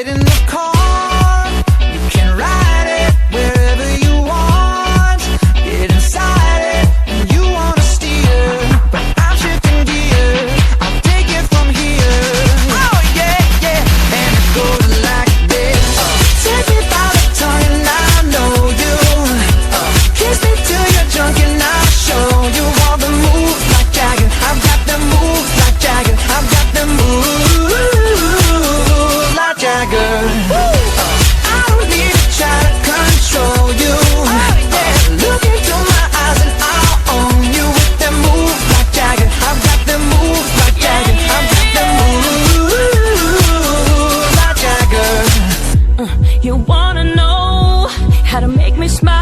in the car, you can ride it wherever you want. Get inside it and you wanna steer, but I'm shifting gears, I'll take it from here. Oh yeah, yeah, and it goes like this. Take me by the tongue and I know you. Kiss me till you're drunk and I'll show you all the moves like Jagger. I've got the moves like Jagger. I've got the moves like Jagger. I don't need to try to control you. Look into my eyes and I'll own you with them moves like Jagger. I've got them moves like Jagger. I've got them moves like Jagger. You wanna know how to make me smile?